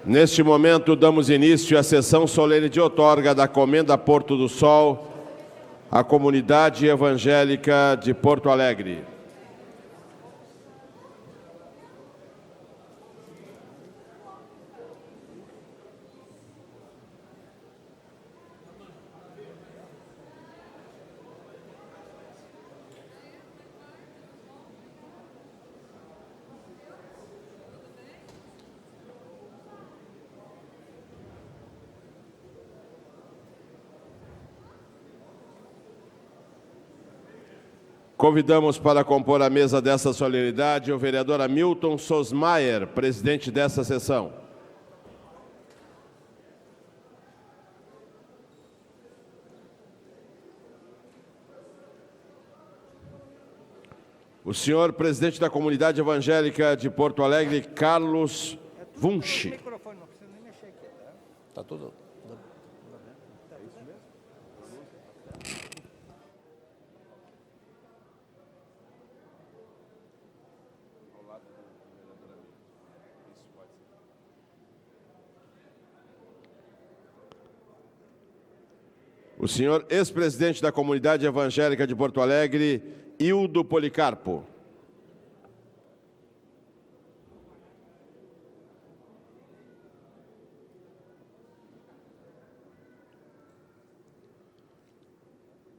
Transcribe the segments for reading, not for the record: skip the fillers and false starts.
Neste momento, damos início à sessão solene de outorga da Comenda Porto do Sol à Comunidade Evangélica de Porto Alegre. Convidamos para compor a mesa dessa solenidade o vereador Hamilton Sosmaier, presidente dessa sessão. O senhor presidente da Comunidade Evangélica de Porto Alegre, Carlos Wunsch. Tá tudo. O senhor ex-presidente da Comunidade Evangélica de Porto Alegre, Hildo Policarpo.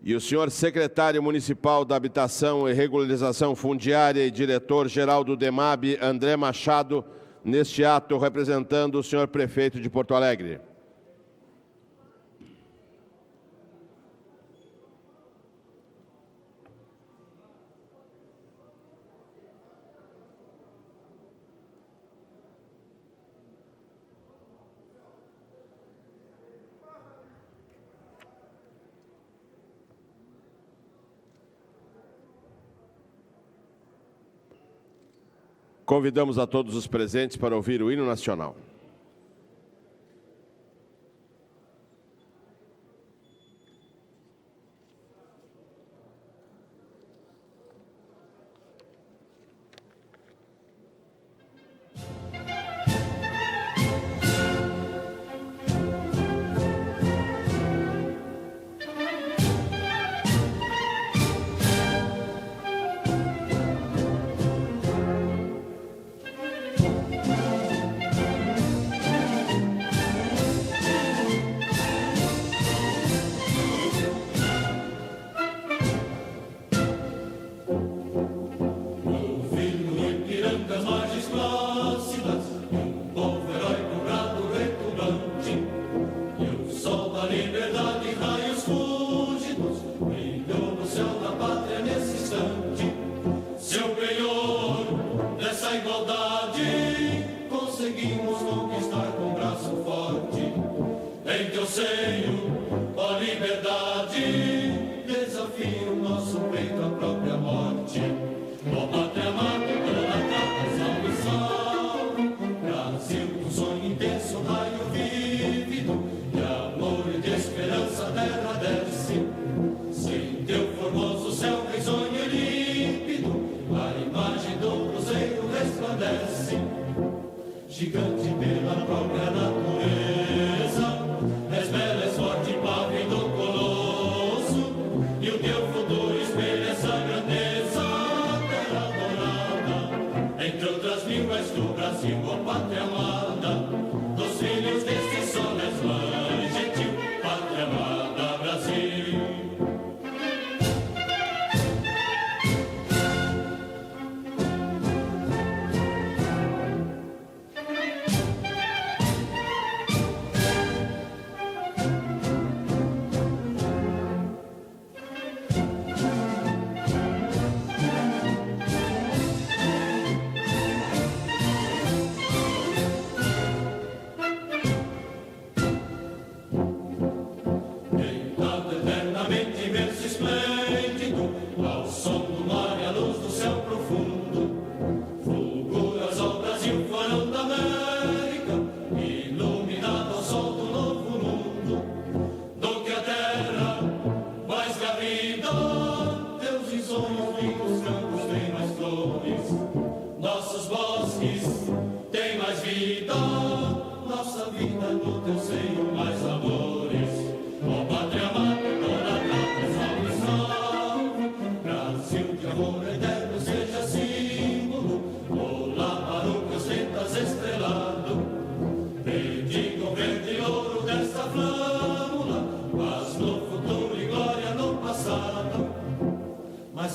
E o senhor secretário municipal da Habitação e Regularização Fundiária e diretor-geral do DEMAB, André Machado, neste ato representando o senhor prefeito de Porto Alegre. Convidamos a todos os presentes para ouvir o hino nacional.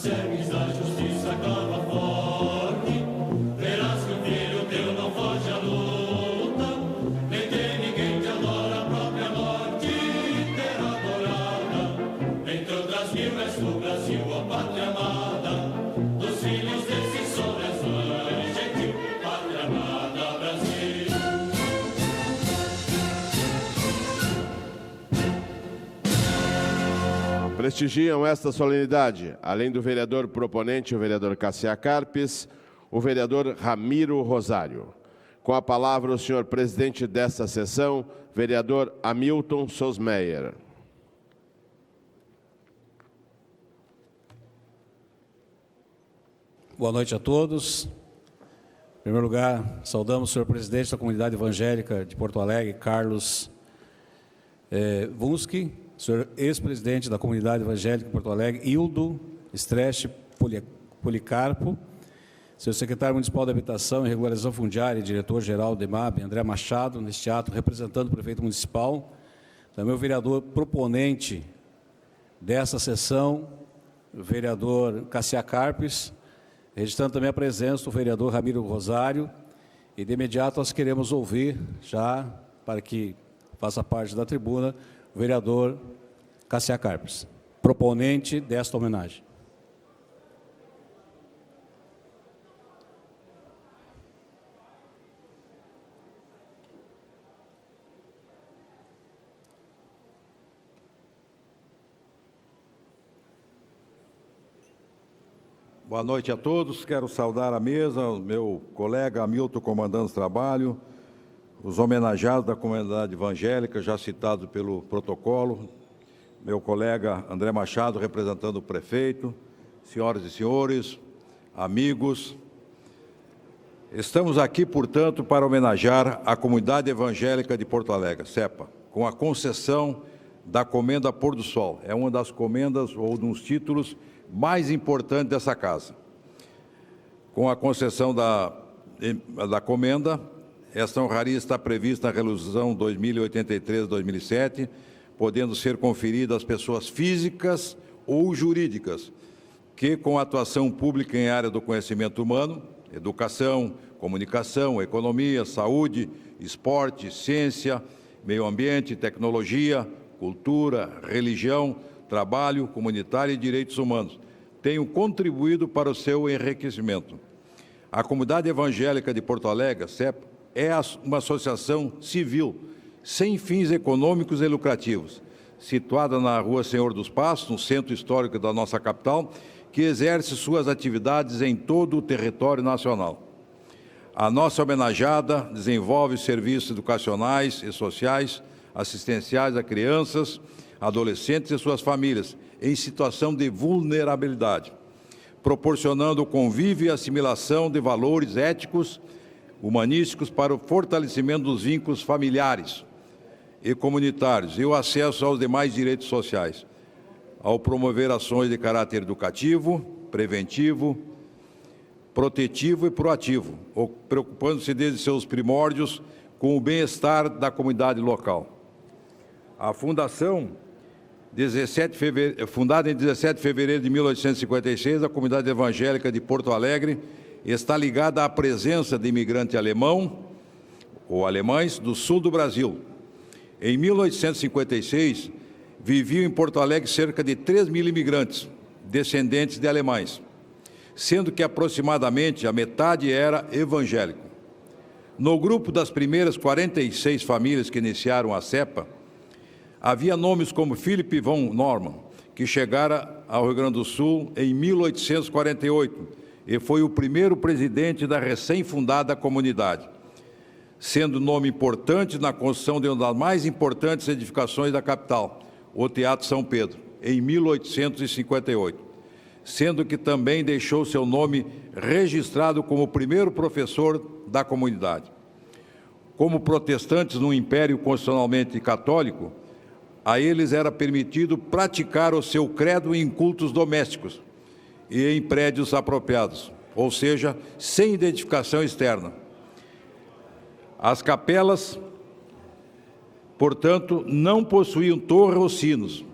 segues a justiça clava forte, verás que o filho teu não foge à luta, nem tem ninguém que adora a própria morte, terra adorada, entre outras mil és tu, Brasil, a pátria amada, dos filhos desse sol és mãe gentil, pátria amada, Brasil. Prestigiam esta solenidade, além do vereador proponente, o vereador Cassia Carpes, o vereador Ramiro Rosário. Com a palavra, o senhor presidente desta sessão, vereador Hamilton Sosmeyer. Boa noite a todos. Em primeiro lugar, saudamos o senhor presidente da Comunidade Evangélica de Porto Alegre, Carlos Vunski, senhor ex-presidente da Comunidade Evangélica de Porto Alegre, Hildo Stresch Policarpo, senhor secretário municipal de Habitação e Regularização Fundiária e diretor-geral do EMAB, André Machado, neste ato, representando o prefeito municipal, também o vereador proponente dessa sessão, o vereador Cassia Carpes, registrando também a presença do vereador Ramiro Rosário, e de imediato nós queremos ouvir, já para que faça parte da tribuna, o vereador Cassia Carpes, proponente desta homenagem. Boa noite a todos. Quero saudar a mesa, o meu colega Hamilton comandando o trabalho, os homenageados da comunidade evangélica, já citados pelo protocolo, meu colega André Machado, representando o prefeito, senhoras e senhores, amigos. Estamos aqui, portanto, para homenagear a comunidade evangélica de Porto Alegre, CEPA, com a concessão da Comenda Pôr do Sol. É uma das comendas ou dos títulos mais importantes dessa casa. Com a concessão da comenda, esta honraria está prevista na Resolução 2083-2007, podendo ser conferida às pessoas físicas ou jurídicas que, com atuação pública em área do conhecimento humano, educação, comunicação, economia, saúde, esporte, ciência, meio ambiente, tecnologia, cultura, religião, trabalho comunitário e direitos humanos, tenham contribuído para o seu enriquecimento. A Comunidade Evangélica de Porto Alegre, CEPA, é uma associação civil, sem fins econômicos e lucrativos, situada na Rua Senhor dos Passos, no centro histórico da nossa capital, que exerce suas atividades em todo o território nacional. A nossa homenageada desenvolve serviços educacionais e sociais, assistenciais a crianças, adolescentes e suas famílias, em situação de vulnerabilidade, proporcionando convívio e assimilação de valores éticos, humanísticos para o fortalecimento dos vínculos familiares e comunitários e o acesso aos demais direitos sociais, ao promover ações de caráter educativo, preventivo, protetivo e proativo, preocupando-se desde seus primórdios com o bem-estar da comunidade local. A Fundação, fundada em 17 de fevereiro de 1856, a Comunidade Evangélica de Porto Alegre está ligada à presença de imigrante alemão ou alemães do sul do Brasil. Em 1856, viviam em Porto Alegre cerca de 3.000 imigrantes, descendentes de alemães, sendo que aproximadamente a metade era evangélico. No grupo das primeiras 46 famílias que iniciaram a CEPA, havia nomes como Philip von Norman, que chegara ao Rio Grande do Sul em 1848 e foi o primeiro presidente da recém-fundada comunidade, sendo nome importante na construção de uma das mais importantes edificações da capital, o Teatro São Pedro, em 1858, sendo que também deixou seu nome registrado como o primeiro professor da comunidade. Como protestantes num império constitucionalmente católico, a eles era permitido praticar o seu credo em cultos domésticos e em prédios apropriados, ou seja, sem identificação externa. As capelas, portanto, não possuíam torre ou sinos,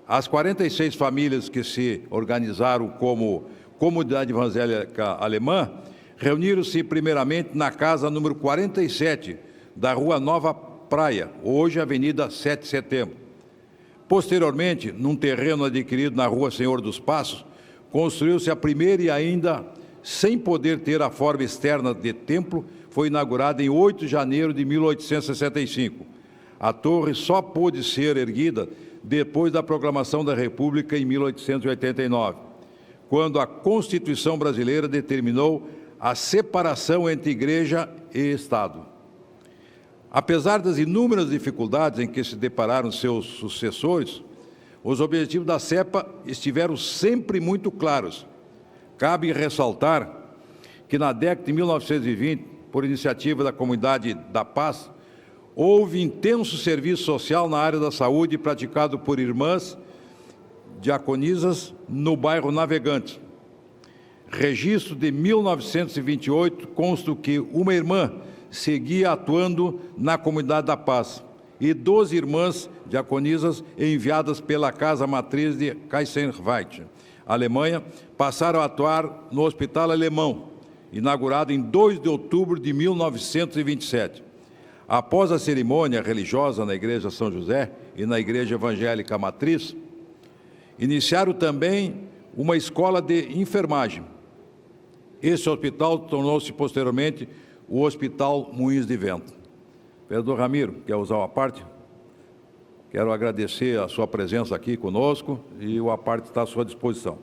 As 46 famílias que se organizaram como Comunidade Evangélica Alemã reuniram-se primeiramente na casa número 47 da Rua Nova Praia, hoje Avenida 7 de Setembro. Posteriormente, num terreno adquirido na Rua Senhor dos Passos, construiu-se a primeira e ainda sem poder ter a forma externa de templo, foi inaugurada em 8 de janeiro de 1865. A torre só pôde ser erguida depois da proclamação da República em 1889, quando a Constituição brasileira determinou a separação entre igreja e Estado. Apesar das inúmeras dificuldades em que se depararam seus sucessores, os objetivos da CEPA estiveram sempre muito claros. Cabe ressaltar que na década de 1920, por iniciativa da Comunidade da Paz, houve intenso serviço social na área da saúde praticado por irmãs diaconisas no bairro Navegantes. Registro de 1928 consta que uma irmã seguia atuando na Comunidade da Paz e 12 irmãs diaconisas enviadas pela Casa Matriz de Kaiserweit, Alemanha, passaram a atuar no Hospital Alemão, inaugurado em 2 de outubro de 1927. Após a cerimônia religiosa na Igreja São José e na Igreja Evangélica Matriz, iniciaram também uma escola de enfermagem. Esse hospital tornou-se posteriormente o Hospital Moinhos de Vento. Vereador Ramiro, quer usar uma parte? Quero agradecer a sua presença aqui conosco e o aparte está à sua disposição.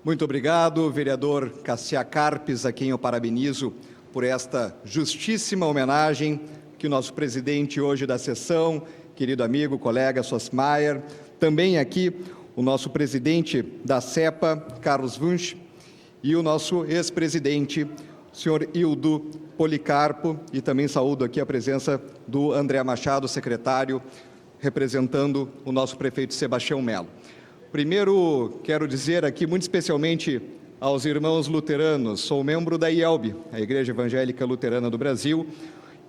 Muito obrigado, vereador Cassiá Carpes, a quem eu parabenizo por esta justíssima homenagem que o nosso presidente hoje da sessão, querido amigo, colega Sosmaier, também aqui o nosso presidente da CEPA, Carlos Wunsch, e o nosso ex-presidente, o senhor Hildo Policarpo, e também saúdo aqui a presença do André Machado, secretário, representando o nosso prefeito Sebastião Melo. Primeiro, quero dizer aqui, muito especialmente aos irmãos luteranos, sou membro da IELB, a Igreja Evangélica Luterana do Brasil,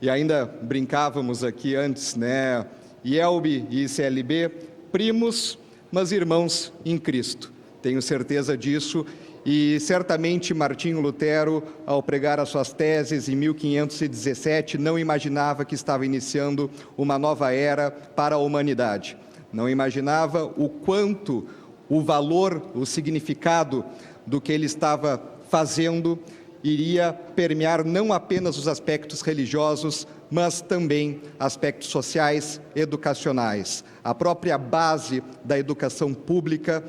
e ainda brincávamos aqui antes, né, IELB e ICLB, primos, mas irmãos em Cristo. Tenho certeza disso. E certamente Martinho Lutero, ao pregar as suas teses em 1517, não imaginava que estava iniciando uma nova era para a humanidade. Não imaginava o quanto, o valor, o significado do que ele estava fazendo iria permear não apenas os aspectos religiosos, mas também aspectos sociais, educacionais. A própria base da educação pública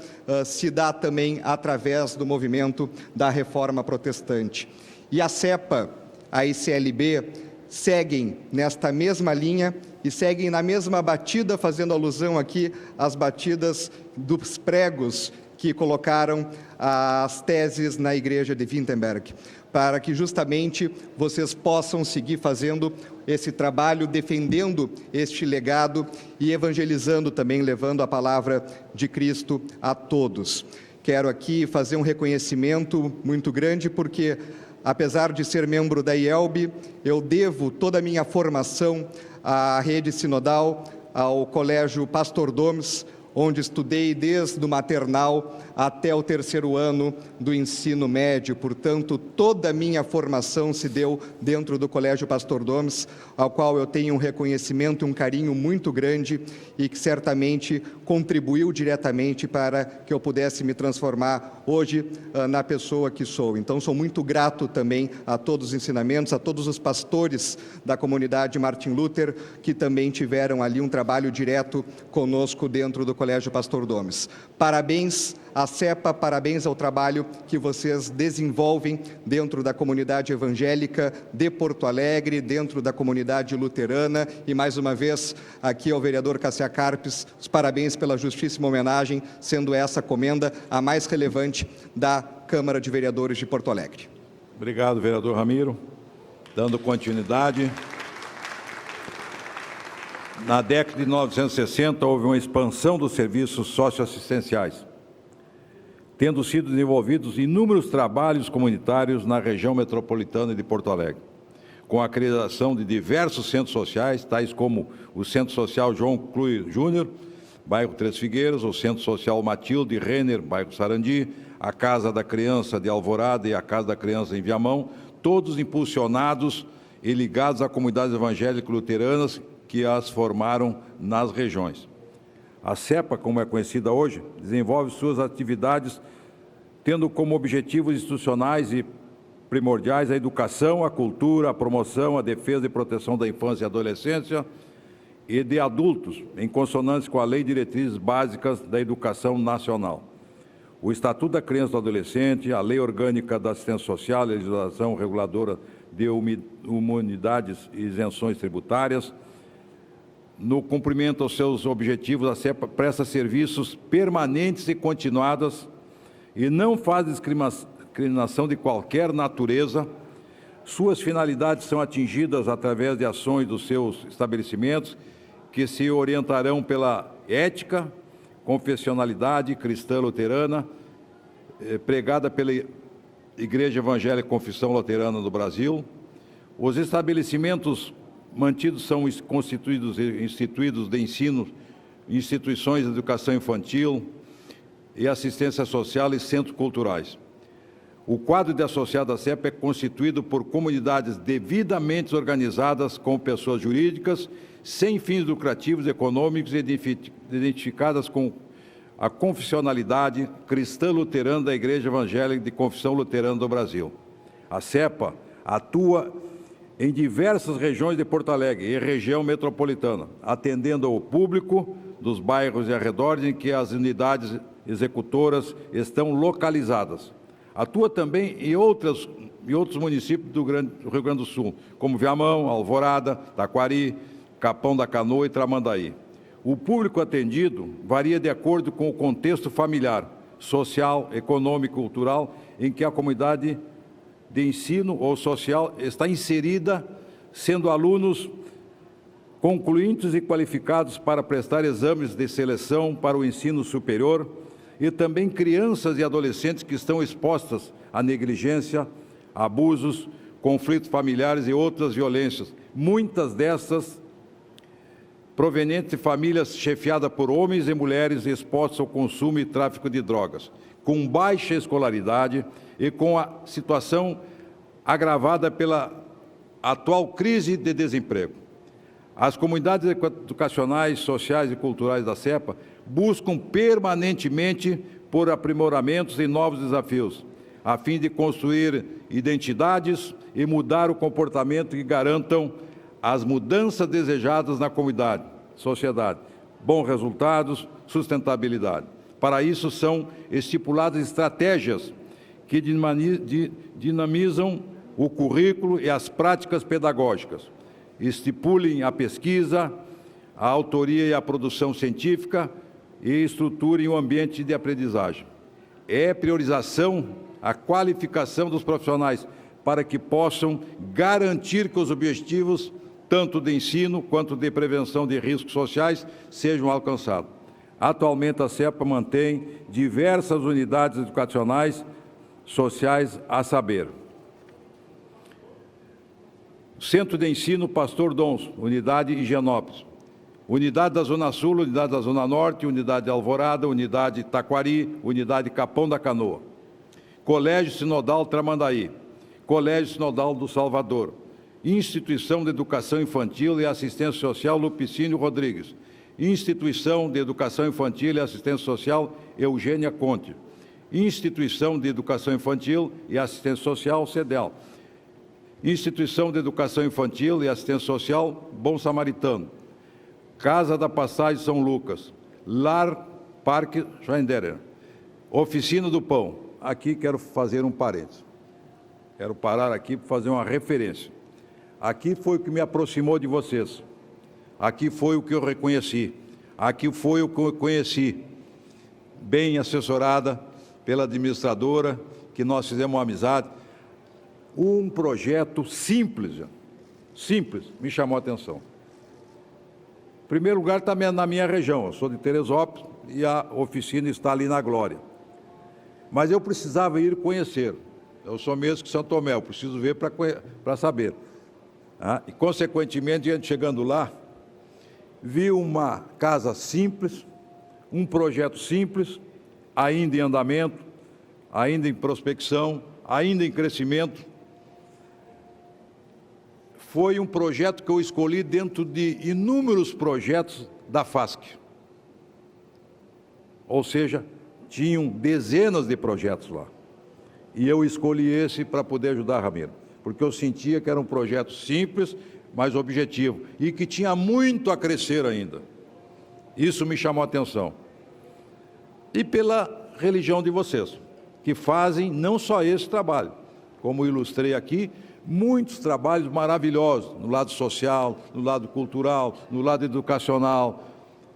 se dá também através do movimento da Reforma Protestante. E a CEPA, a ICLB, seguem nesta mesma linha e seguem na mesma batida, fazendo alusão aqui às batidas dos pregos que colocaram as teses na igreja de Wittenberg, para que justamente vocês possam seguir fazendo esse trabalho, defendendo este legado e evangelizando também, levando a palavra de Cristo a todos. Quero aqui fazer um reconhecimento muito grande, porque, apesar de ser membro da IELB, eu devo toda a minha formação à rede sinodal, ao Colégio Pastor Domes, onde estudei desde o maternal até o 3º ano do ensino médio. Portanto, toda a minha formação se deu dentro do Colégio Pastor Domes, ao qual eu tenho um reconhecimento e um carinho muito grande e que certamente contribuiu diretamente para que eu pudesse me transformar hoje na pessoa que sou. Então, sou muito grato também a todos os ensinamentos, a todos os pastores da comunidade Martin Luther, que também tiveram ali um trabalho direto conosco dentro do Colégio Pastor Domes. Parabéns à CEPA, parabéns ao trabalho que vocês desenvolvem dentro da comunidade evangélica de Porto Alegre, dentro da comunidade luterana, e mais uma vez aqui ao vereador Cassiá Carpes, os parabéns pela justíssima homenagem, sendo essa comenda a mais relevante da Câmara de Vereadores de Porto Alegre. Obrigado, vereador Ramiro. Dando continuidade. Na década de 1960, houve uma expansão dos serviços socioassistenciais, tendo sido desenvolvidos inúmeros trabalhos comunitários na região metropolitana de Porto Alegre, com a criação de diversos centros sociais, tais como o Centro Social João Clui Júnior, bairro Três Figueiras, o Centro Social Matilde Renner, bairro Sarandi, a Casa da Criança de Alvorada e a Casa da Criança em Viamão, todos impulsionados e ligados a comunidades evangélicas luteranas que as formaram nas regiões. A CEPA, como é conhecida hoje, desenvolve suas atividades tendo como objetivos institucionais e primordiais a educação, a cultura, a promoção, a defesa e proteção da infância e adolescência e de adultos, em consonância com a Lei de Diretrizes Básicas da Educação Nacional. O Estatuto da Criança e do Adolescente, a Lei Orgânica da Assistência Social, a legislação reguladora de imunidades e isenções tributárias. No cumprimento aos seus objetivos, a CEPA presta serviços permanentes e continuados e não faz discriminação de qualquer natureza. Suas finalidades são atingidas através de ações dos seus estabelecimentos, que se orientarão pela ética, confessionalidade cristã luterana, pregada pela Igreja Evangélica Confissão Luterana do Brasil. Os estabelecimentos mantidos são instituídos de ensino, instituições de educação infantil e assistência social e centros culturais. O quadro de associado à CEPA é constituído por comunidades devidamente organizadas com pessoas jurídicas, sem fins lucrativos econômicos, identificadas com a confessionalidade cristã luterana da Igreja Evangélica de Confissão Luterana do Brasil. A CEPA atua em diversas regiões de Porto Alegre e região metropolitana, atendendo ao público dos bairros e arredores em que as unidades executoras estão localizadas. Atua também em outros municípios do Rio Grande do Sul, como Viamão, Alvorada, Taquari, Capão da Canoa e Tramandaí. O público atendido varia de acordo com o contexto familiar, social, econômico, cultural, em que a comunidade de ensino ou social está inserida, sendo alunos concluintes e qualificados para prestar exames de seleção para o ensino superior, e também crianças e adolescentes que estão expostas à negligência, abusos, conflitos familiares e outras violências, muitas dessas provenientes de famílias chefiadas por homens e mulheres expostos ao consumo e tráfico de drogas, com baixa escolaridade e com a situação agravada pela atual crise de desemprego. As comunidades educacionais, sociais e culturais da CEPA buscam permanentemente por aprimoramentos e novos desafios, a fim de construir identidades e mudar o comportamento que garantam as mudanças desejadas na comunidade, sociedade, bons resultados, sustentabilidade. Para isso, são estipuladas estratégias que dinamizam o currículo e as práticas pedagógicas, estipulem a pesquisa, a autoria e a produção científica e estruturem o ambiente de aprendizagem. É priorização a qualificação dos profissionais para que possam garantir que os objetivos, tanto de ensino quanto de prevenção de riscos sociais, sejam alcançados. Atualmente, a CEPA mantém diversas unidades educacionais sociais, a saber: Centro de Ensino Pastor Dons, Unidade Higienópolis, Unidade da Zona Sul, Unidade da Zona Norte, Unidade de Alvorada, Unidade Taquari, Unidade Capão da Canoa, Colégio Sinodal Tramandaí, Colégio Sinodal do Salvador, Instituição de Educação Infantil e Assistência Social Lupicínio Rodrigues, Instituição de Educação Infantil e Assistência Social Eugênia Conte, Instituição de Educação Infantil e Assistência Social CEDEL, Instituição de Educação Infantil e Assistência Social Bom Samaritano, Casa da Passagem São Lucas, Lar Parque Schweinderen, Oficina do Pão. Aqui quero fazer um parênteses. Quero parar aqui para fazer uma referência. Aqui foi o que me aproximou de vocês. Aqui foi o que eu reconheci. Aqui foi o que eu conheci, bem assessorada pela administradora, que nós fizemos uma amizade. Um projeto simples, me chamou a atenção. Em primeiro lugar, está na minha região, eu sou de Teresópolis e a oficina está ali na Glória. Mas eu precisava ir conhecer, eu sou mesmo de São Tomé, eu preciso ver para saber. E, consequentemente, chegando lá, vi uma casa simples, um projeto simples, ainda em andamento, ainda em prospecção, ainda em crescimento. Foi um projeto que eu escolhi dentro de inúmeros projetos da FASC. Ou seja, tinham dezenas de projetos lá. E eu escolhi esse para poder ajudar, Ramiro, porque eu sentia que era um projeto simples, mas objetivo, e que tinha muito a crescer ainda. Isso me chamou a atenção. E pela religião de vocês, que fazem não só esse trabalho, como ilustrei aqui, muitos trabalhos maravilhosos no lado social, no lado cultural, no lado educacional,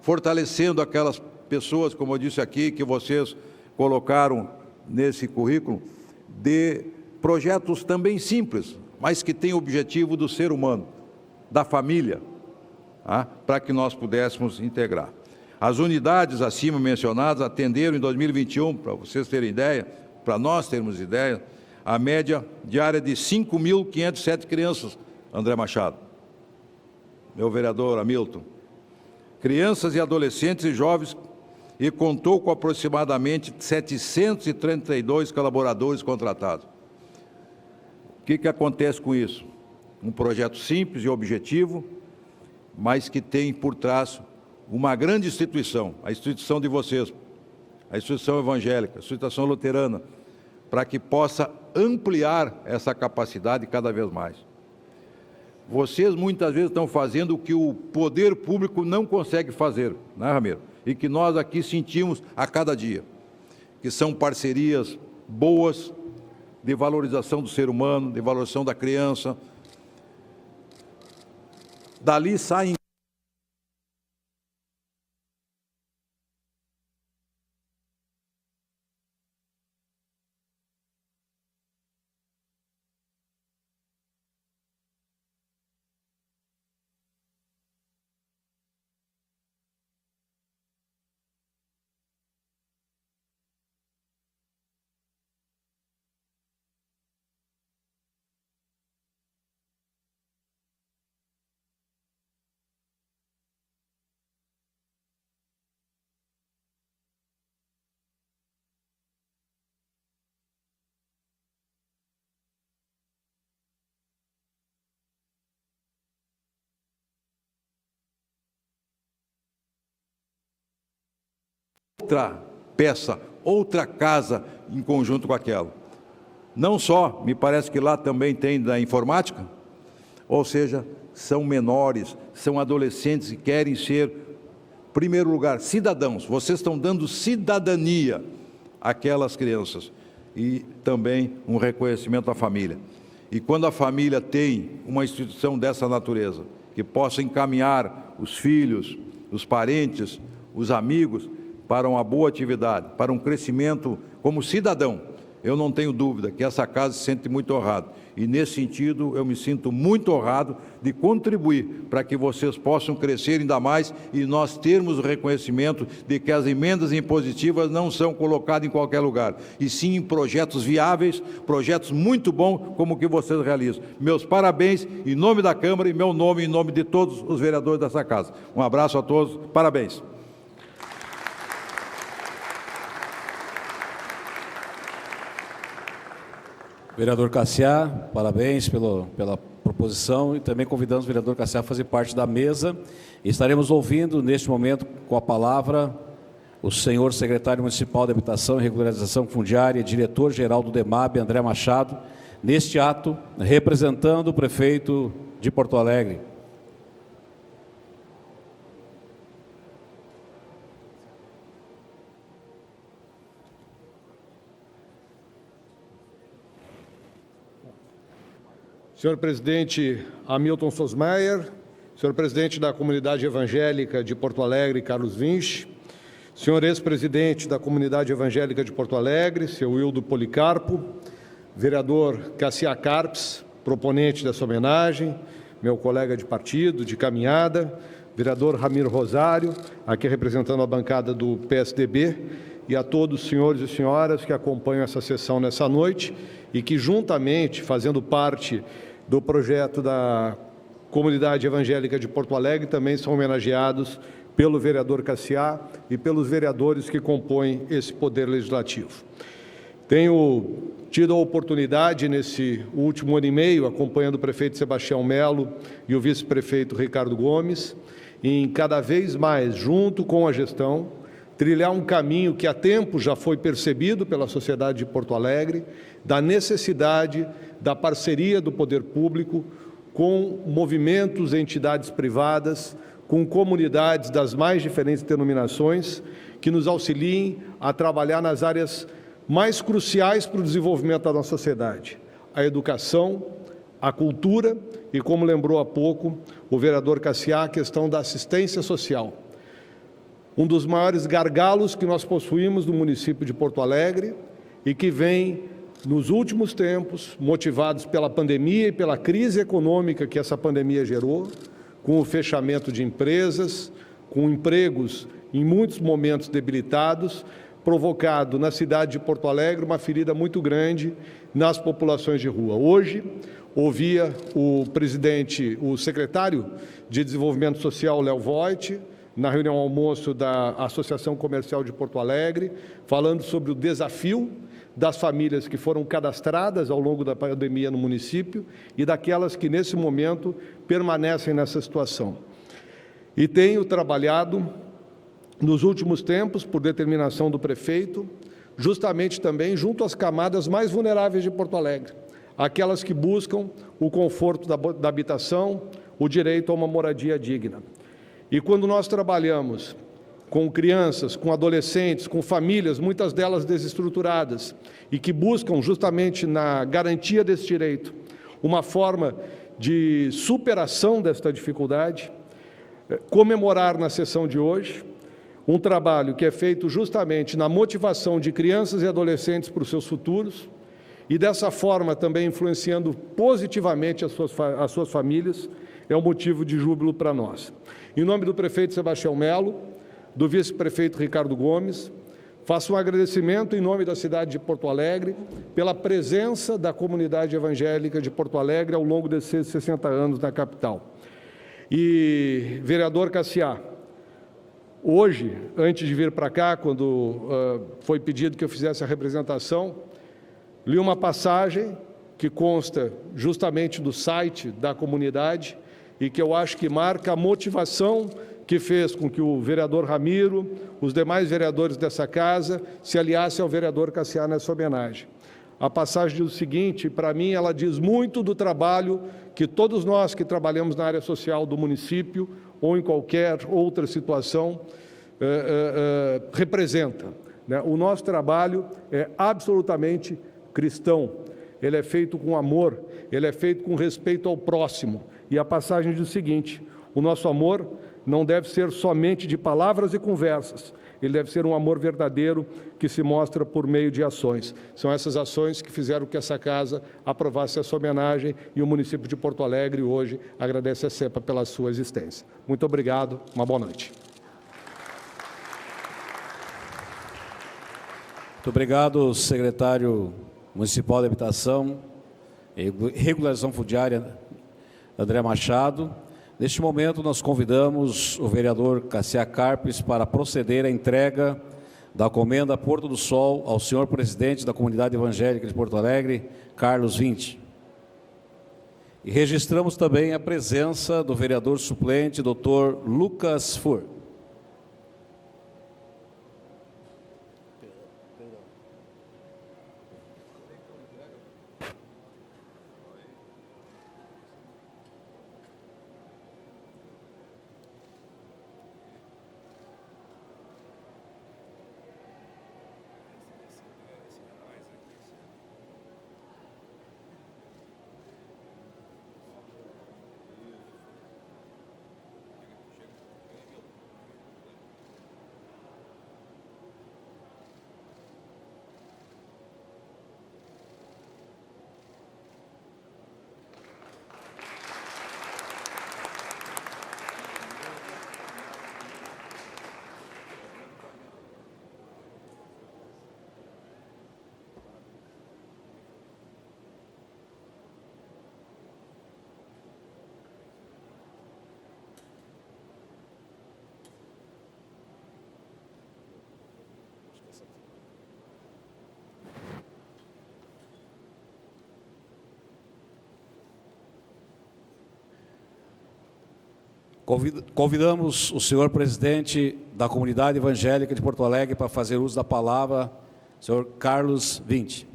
fortalecendo aquelas pessoas, como eu disse aqui, que vocês colocaram nesse currículo, de projetos também simples, mas que têm o objetivo do ser humano, da família, para que nós pudéssemos integrar. As unidades acima mencionadas atenderam em 2021, para vocês terem ideia, para nós termos ideia, a média diária de 5.507 crianças, André Machado, meu vereador Hamilton, crianças e adolescentes e jovens, e contou com aproximadamente 732 colaboradores contratados. O que acontece com isso? Um projeto simples e objetivo, mas que tem por trás uma grande instituição, a instituição de vocês, a instituição evangélica, a instituição luterana, para que possa ampliar essa capacidade cada vez mais. Vocês muitas vezes estão fazendo o que o poder público não consegue fazer, né, Ramiro? E que nós aqui sentimos a cada dia, que são parcerias boas de valorização do ser humano, de valorização da criança. Dali saem outra peça, outra casa em conjunto com aquela. Não só, me parece que lá também tem da informática, ou seja, são menores, são adolescentes que querem ser, em primeiro lugar, cidadãos. Vocês estão dando cidadania àquelas crianças e também um reconhecimento à família. E quando a família tem uma instituição dessa natureza, que possa encaminhar os filhos, os parentes, os amigos, para uma boa atividade, para um crescimento como cidadão, eu não tenho dúvida que essa casa se sente muito honrada. E, nesse sentido, eu me sinto muito honrado de contribuir para que vocês possam crescer ainda mais e nós termos o reconhecimento de que as emendas impositivas não são colocadas em qualquer lugar, e sim em projetos viáveis, projetos muito bons como o que vocês realizam. Meus parabéns em nome da Câmara e meu nome em nome de todos os vereadores dessa casa. Um abraço a todos, parabéns. Vereador Cassiá, parabéns pela proposição e também convidamos o vereador Cassiá a fazer parte da mesa. Estaremos ouvindo, neste momento, com a palavra, o senhor secretário municipal de Habitação e Regularização Fundiária, diretor-geral do DEMAB, André Machado, neste ato, representando o prefeito de Porto Alegre. Senhor presidente Hamilton Sosmaier, senhor presidente da Comunidade Evangélica de Porto Alegre, Carlos Vinch, senhor ex-presidente da Comunidade Evangélica de Porto Alegre, seu Wildo Policarpo, vereador Cassiá Carpes, proponente dessa homenagem, meu colega de partido, de caminhada, vereador Ramiro Rosário, aqui representando a bancada do PSDB, e a todos os senhores e senhoras que acompanham essa sessão nessa noite e que, juntamente, fazendo parte do projeto da Comunidade Evangélica de Porto Alegre, também são homenageados pelo vereador Cassiá e pelos vereadores que compõem esse Poder Legislativo. Tenho tido a oportunidade, nesse último ano e meio, acompanhando o prefeito Sebastião Melo e o vice-prefeito Ricardo Gomes, em cada vez mais, junto com a gestão, trilhar um caminho que há tempo já foi percebido pela sociedade de Porto Alegre, da necessidade da parceria do poder público com movimentos e entidades privadas, com comunidades das mais diferentes denominações, que nos auxiliem a trabalhar nas áreas mais cruciais para o desenvolvimento da nossa sociedade: a educação, a cultura e, como lembrou há pouco o vereador Cassiá, a questão da assistência social. Um dos maiores gargalos que nós possuímos no município de Porto Alegre e que vem, nos últimos tempos, motivados pela pandemia e pela crise econômica que essa pandemia gerou, com o fechamento de empresas, com empregos em muitos momentos debilitados, provocado na cidade de Porto Alegre uma ferida muito grande nas populações de rua. Hoje, ouvia o secretário de Desenvolvimento Social, Léo Voit, na reunião almoço da Associação Comercial de Porto Alegre, falando sobre o desafio das famílias que foram cadastradas ao longo da pandemia no município e daquelas que, nesse momento, permanecem nessa situação. E tenho trabalhado nos últimos tempos, por determinação do prefeito, justamente também junto às camadas mais vulneráveis de Porto Alegre, aquelas que buscam o conforto da habitação, o direito a uma moradia digna. E quando nós trabalhamos com crianças, com adolescentes, com famílias, muitas delas desestruturadas, e que buscam justamente na garantia desse direito uma forma de superação desta dificuldade, comemorar na sessão de hoje um trabalho que é feito justamente na motivação de crianças e adolescentes para os seus futuros e, dessa forma, também influenciando positivamente as suas famílias, é um motivo de júbilo para nós. Em nome do prefeito Sebastião Melo, do vice-prefeito Ricardo Gomes, faço um agradecimento em nome da cidade de Porto Alegre pela presença da comunidade evangélica de Porto Alegre ao longo desses 60 anos na capital. E, vereador Cassiá, hoje, antes de vir para cá, quando foi pedido que eu fizesse a representação, li uma passagem que consta justamente do site da comunidade e que eu acho que marca a motivação que fez com que o vereador Ramiro, os demais vereadores dessa casa, se aliassem ao vereador Cassiá nessa homenagem. A passagem diz o seguinte: para mim ela diz muito do trabalho que todos nós que trabalhamos na área social do município ou em qualquer outra situação representa, né? O nosso trabalho é absolutamente cristão, ele é feito com amor, ele é feito com respeito ao próximo. E a passagem diz o seguinte: o nosso amor não deve ser somente de palavras e conversas, ele deve ser um amor verdadeiro que se mostra por meio de ações. São essas ações que fizeram que essa casa aprovasse essa homenagem e o município de Porto Alegre hoje agradece a CEPA pela sua existência. Muito obrigado, uma boa noite. Muito obrigado, secretário municipal de Habitação e Regularização Fundiária, André Machado. Neste momento, nós convidamos o vereador Cassiá Carpes para proceder à entrega da comenda Porto do Sol ao senhor presidente da Comunidade Evangélica de Porto Alegre, Carlos Vinci. E registramos também a presença do vereador suplente, Dr. Lucas Fur. Convidamos o senhor presidente da Comunidade Evangélica de Porto Alegre para fazer uso da palavra, senhor Carlos Vinci.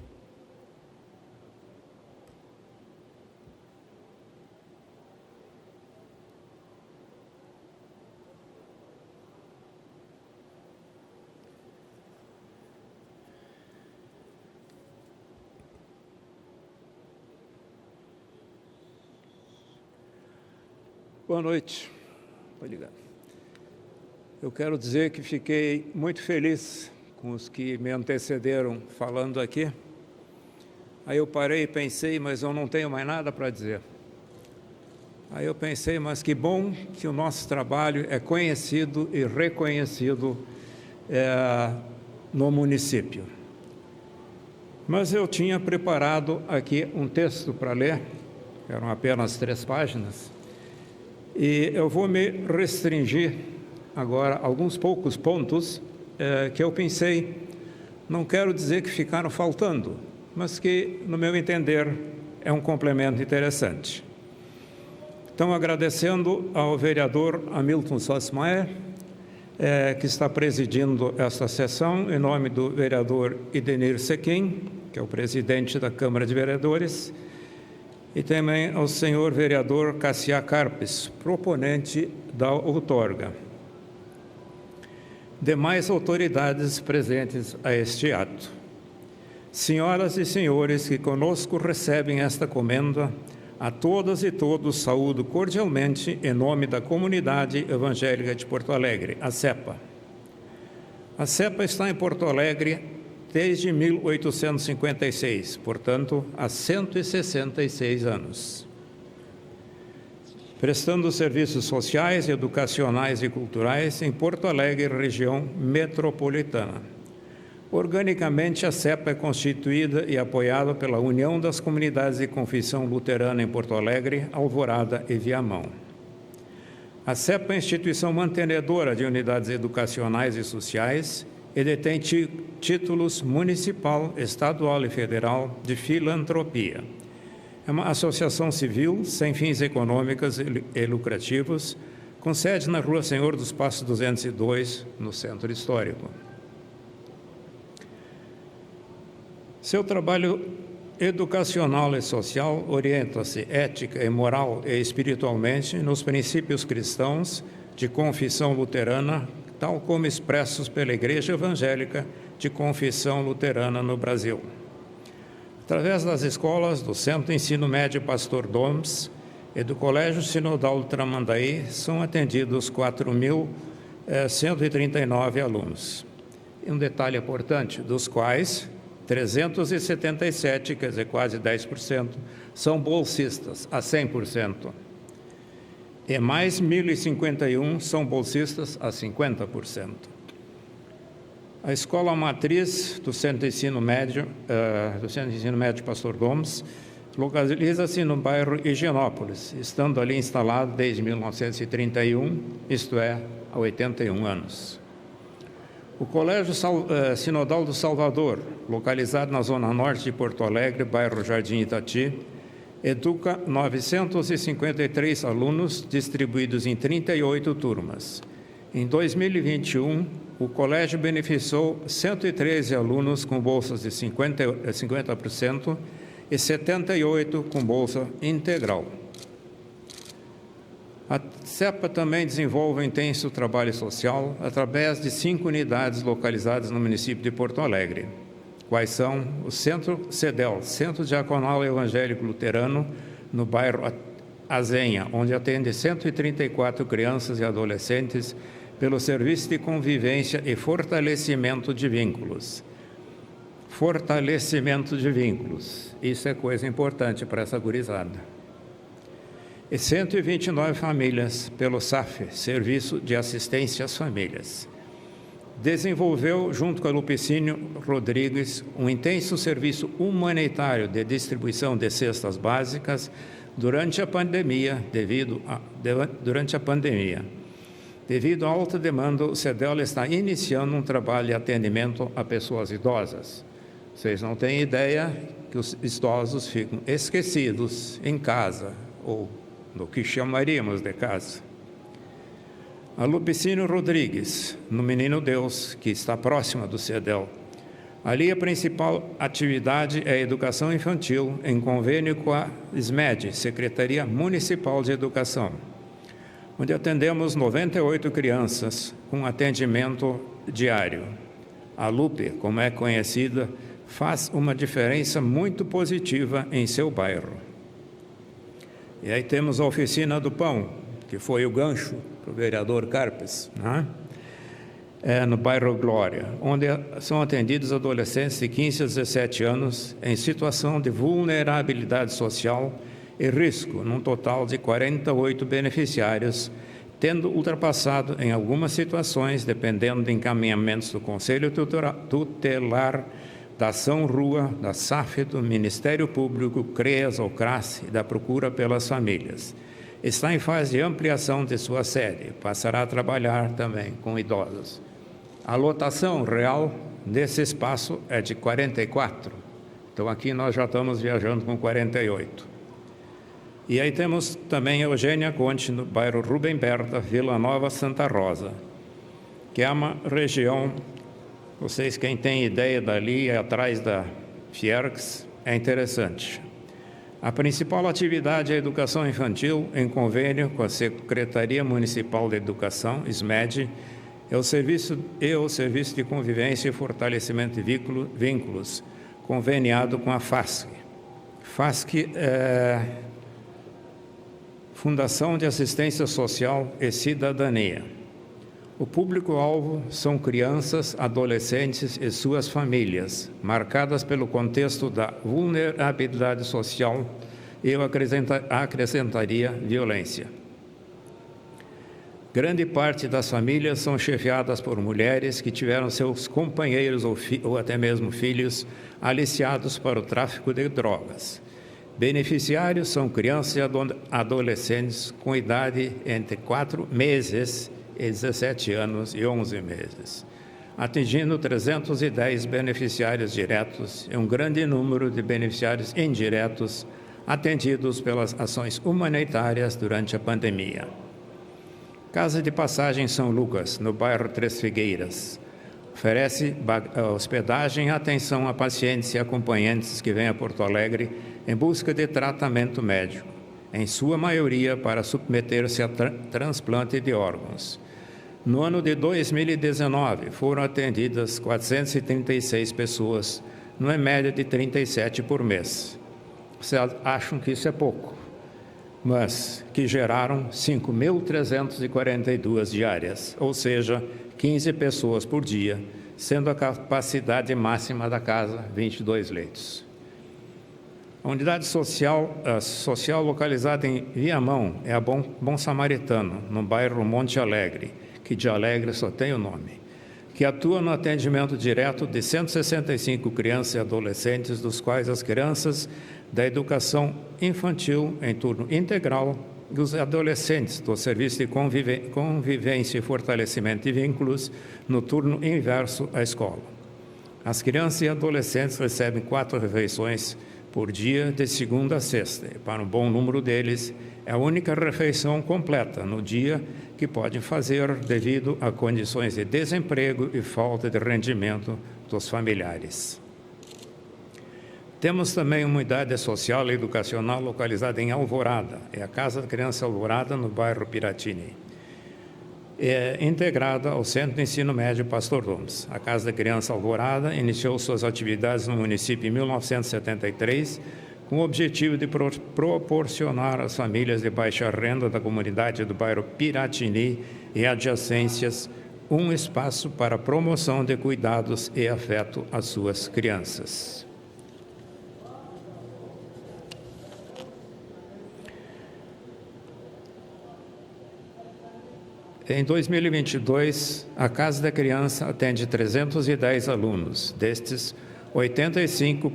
Boa noite. Obrigado. Eu quero dizer que fiquei muito feliz com os que me antecederam falando aqui. Aí eu parei e pensei, mas eu não tenho mais nada para dizer. Aí eu pensei, mas que bom que o nosso trabalho é conhecido e reconhecido no município. Mas eu tinha preparado aqui um texto para ler, eram apenas 3 páginas, e eu vou me restringir agora a alguns poucos pontos que eu pensei, não quero dizer que ficaram faltando, mas que, no meu entender, é um complemento interessante. Então, agradecendo ao vereador Hamilton Sossmaier, que está presidindo esta sessão, em nome do vereador Idenir Sequim, que é o presidente da Câmara de Vereadores, e também ao senhor vereador Cassiá Carpes, proponente da outorga. Demais autoridades presentes a este ato. Senhoras e senhores que conosco recebem esta comenda, a todas e todos saúdo cordialmente em nome da Comunidade Evangélica de Porto Alegre, a CEPA. A CEPA está em Porto Alegre desde 1856, portanto, há 166 anos. Prestando serviços sociais, educacionais e culturais em Porto Alegre, região metropolitana. Organicamente, a CEPA é constituída e apoiada pela União das Comunidades de Confissão Luterana em Porto Alegre, Alvorada e Viamão. A CEPA é a instituição mantenedora de unidades educacionais e sociais e detém títulos municipal, estadual e federal de filantropia. É uma associação civil sem fins econômicos e lucrativos, com sede na Rua Senhor dos Passos 202, no Centro Histórico. Seu trabalho educacional e social orienta-se ética e moral e espiritualmente nos princípios cristãos de confissão luterana, tal como expressos pela Igreja Evangélica de Confissão Luterana no Brasil. Através das escolas do Centro de Ensino Médio Pastor Domes e do Colégio Sinodal do Tramandaí, são atendidos 4.139 alunos. E um detalhe importante, dos quais 377, quer dizer, quase 10%, são bolsistas, a 100%. E mais 1.051 são bolsistas a 50%. A escola matriz do Centro de Ensino Médio, Pastor Gomes, localiza-se no bairro Higienópolis, estando ali instalado desde 1931, isto é, há 81 anos. O Colégio Sinodal do Salvador, localizado na zona norte de Porto Alegre, bairro Jardim Itati, educa 953 alunos distribuídos em 38 turmas. Em 2021, o colégio beneficiou 113 alunos com bolsas de 50% e 78 com bolsa integral. A CEPA também desenvolve um intenso trabalho social através de 5 unidades localizadas no município de Porto Alegre. Quais são? O Centro CEDEL, Centro Diaconal Evangélico Luterano, no bairro Azenha, onde atende 134 crianças e adolescentes pelo serviço de convivência e fortalecimento de vínculos. Fortalecimento de vínculos, isso é coisa importante para essa gurizada. E 129 famílias pelo SAF, Serviço de Assistência às Famílias. Desenvolveu, junto com a Lupicínio Rodrigues, um intenso serviço humanitário de distribuição de cestas básicas durante a pandemia. Devido à alta demanda, o CEDEL está iniciando um trabalho de atendimento a pessoas idosas. Vocês não têm ideia que os idosos ficam esquecidos em casa, ou no que chamaríamos de casa. A Lupicínio Rodrigues, no Menino Deus, que está próxima do CEDEL. Ali a principal atividade é a educação infantil, em convênio com a SMED, Secretaria Municipal de Educação, onde atendemos 98 crianças com atendimento diário. A Lupe, como é conhecida, faz uma diferença muito positiva em seu bairro. E aí temos a Oficina do Pão, que foi o gancho para o vereador Carpes, né? No bairro Glória, onde são atendidos adolescentes de 15 a 17 anos em situação de vulnerabilidade social e risco, num total de 48 beneficiários, tendo ultrapassado em algumas situações, dependendo de encaminhamentos do Conselho Tutelar, da Ação Rua, da SAF, do Ministério Público, CREAS ou CRAS e da procura pelas famílias. Está em fase de ampliação de sua sede, passará a trabalhar também com idosos. A lotação real desse espaço é de 44, então aqui nós já estamos viajando com 48. E aí temos também a Eugênia Conte, no bairro Rubem Berta, Vila Nova, Santa Rosa, que é uma região, vocês quem tem ideia dali, atrás da Fiergs, é interessante. A principal atividade é a educação infantil, em convênio com a Secretaria Municipal de Educação, SMED, é o Serviço de Convivência e Fortalecimento de Vínculos, conveniado com a FASC. FASC é Fundação de Assistência Social e Cidadania. O público-alvo são crianças, adolescentes e suas famílias, marcadas pelo contexto da vulnerabilidade social e eu acrescentaria violência. Grande parte das famílias são chefiadas por mulheres que tiveram seus companheiros ou até mesmo filhos aliciados para o tráfico de drogas. Beneficiários são crianças e adolescentes com idade entre 4 meses e 17 anos e 11 meses, atingindo 310 beneficiários diretos e um grande número de beneficiários indiretos atendidos pelas ações humanitárias durante a pandemia. Casa de Passagem São Lucas, no bairro Três Figueiras, oferece hospedagem e atenção a pacientes e acompanhantes que vêm a Porto Alegre em busca de tratamento médico, em sua maioria para submeter-se a transplante de órgãos. No ano de 2019, foram atendidas 436 pessoas, numa média de 37 por mês. Vocês acham que isso é pouco, mas que geraram 5.342 diárias, ou seja, 15 pessoas por dia, sendo a capacidade máxima da casa 22 leitos. A unidade social localizada em Viamão é a Bom Samaritano, no bairro Monte Alegre, que de Alegre só tem o nome, que atua no atendimento direto de 165 crianças e adolescentes, dos quais as crianças da educação infantil em turno integral e os adolescentes do Serviço de Convivência e Fortalecimento de Vínculos no turno inverso à escola. As crianças e adolescentes recebem 4 refeições por dia, de segunda a sexta. E para um bom número deles, é a única refeição completa no dia que podem fazer devido a condições de desemprego e falta de rendimento dos familiares. Temos também uma unidade social e educacional localizada em Alvorada, é a Casa da Criança Alvorada, no bairro Piratini. É integrada ao Centro de Ensino Médio Pastor Gomes. A Casa da Criança Alvorada iniciou suas atividades no município em 1973, com o objetivo de proporcionar às famílias de baixa renda da comunidade do bairro Piratini e adjacências um espaço para promoção de cuidados e afeto às suas crianças. Em 2022, a Casa da Criança atende 310 alunos. Destes, 85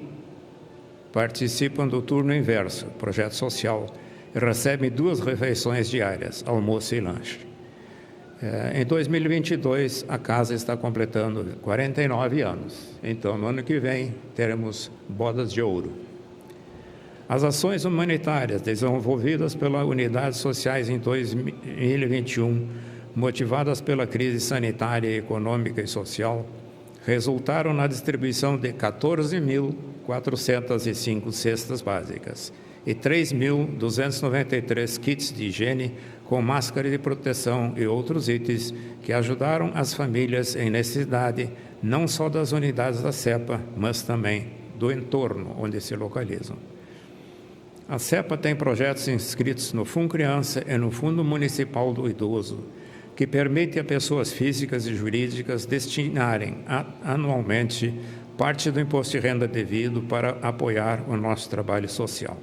participam do turno inverso, projeto social, e recebem 2 refeições diárias, almoço e lanche. Em 2022, a casa está completando 49 anos. Então, no ano que vem, teremos bodas de ouro. As ações humanitárias desenvolvidas pelas unidades sociais em 2021 motivadas pela crise sanitária, econômica e social, resultaram na distribuição de 14.405 cestas básicas e 3.293 kits de higiene com máscara de proteção e outros itens que ajudaram as famílias em necessidade, não só das unidades da CEPA, mas também do entorno onde se localizam. A CEPA tem projetos inscritos no Fundo Criança e no Fundo Municipal do Idoso, que permite a pessoas físicas e jurídicas destinarem anualmente parte do imposto de renda devido para apoiar o nosso trabalho social.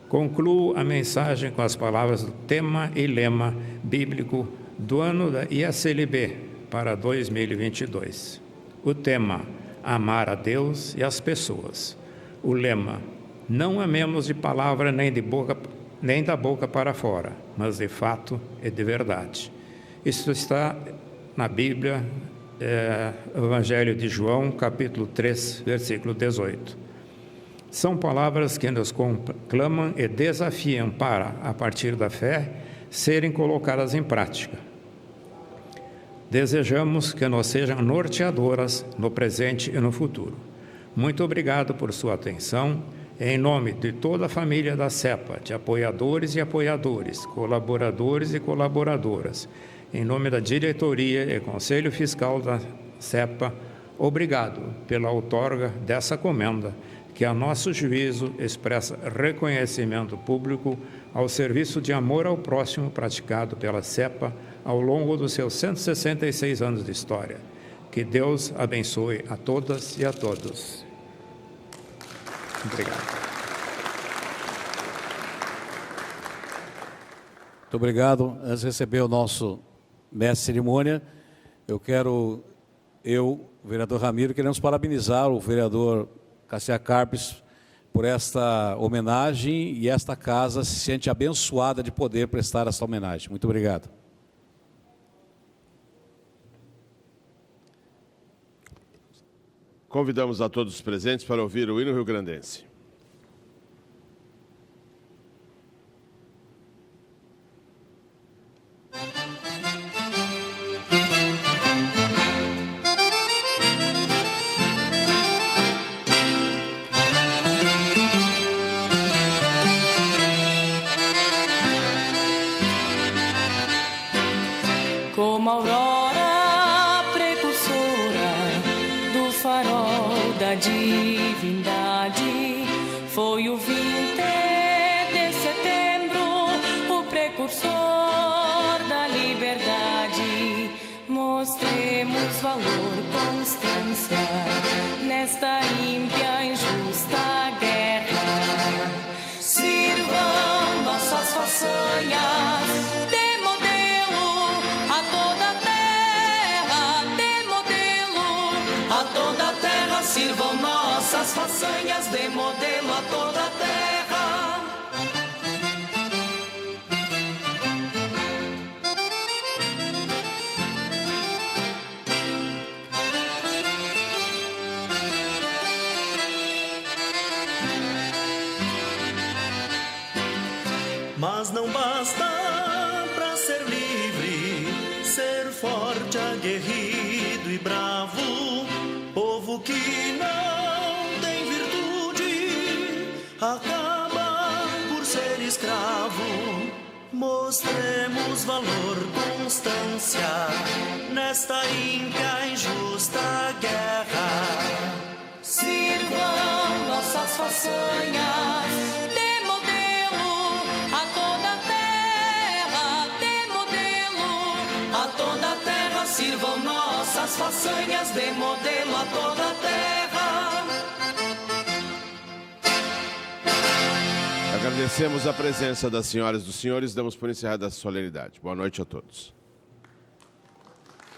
Concluo a mensagem com as palavras do tema e lema bíblico do ano da IACLB para 2022. O tema: amar a Deus e as pessoas. O lema: não amemos de palavra nem da boca para fora, mas de fato e de verdade. Isso está na Bíblia, Evangelho de João, capítulo 3, versículo 18. São palavras que nos conclamam e desafiam para, a partir da fé, serem colocadas em prática. Desejamos que nos sejam norteadoras no presente e no futuro. Muito obrigado por sua atenção. Em nome de toda a família da CEPA, de apoiadores e apoiadores, colaboradores e colaboradoras, em nome da diretoria e Conselho Fiscal da CEPA, obrigado pela outorga dessa comenda, que a nosso juízo expressa reconhecimento público ao serviço de amor ao próximo praticado pela CEPA ao longo dos seus 166 anos de história. Que Deus abençoe a todas e a todos. Obrigado. Muito obrigado. Antes de receber o nosso mestre de cerimônia, o vereador Ramiro, queremos parabenizar o vereador Cassia Carpes por esta homenagem, e esta casa se sente abençoada de poder prestar esta homenagem. Muito obrigado. Convidamos a todos os presentes para ouvir o hino rio-grandense. Como aurora precursora do farol da divindade, foi o 20 de setembro, o precursor da liberdade. Mostremos valor, constância nesta ímpia, injusta guerra. Sirvam nossas façanhas de modelo a toda a terra, de modelo a toda a terra. Sirvam nossas façanhas de modelo a toda a terra. Mas não basta para ser livre, ser forte, aguerrido e bravo. Povo que não tem virtude acaba por ser escravo. Mostremos valor, constância nesta ímpia, injusta guerra. Sirvam nossas façanhas de modelo a toda a terra, de modelo a toda a terra. Sirvam nossas façanhas de modelo a toda a terra. Agradecemos a presença das senhoras e dos senhores, damos por encerrada a solenidade. Boa noite a todos.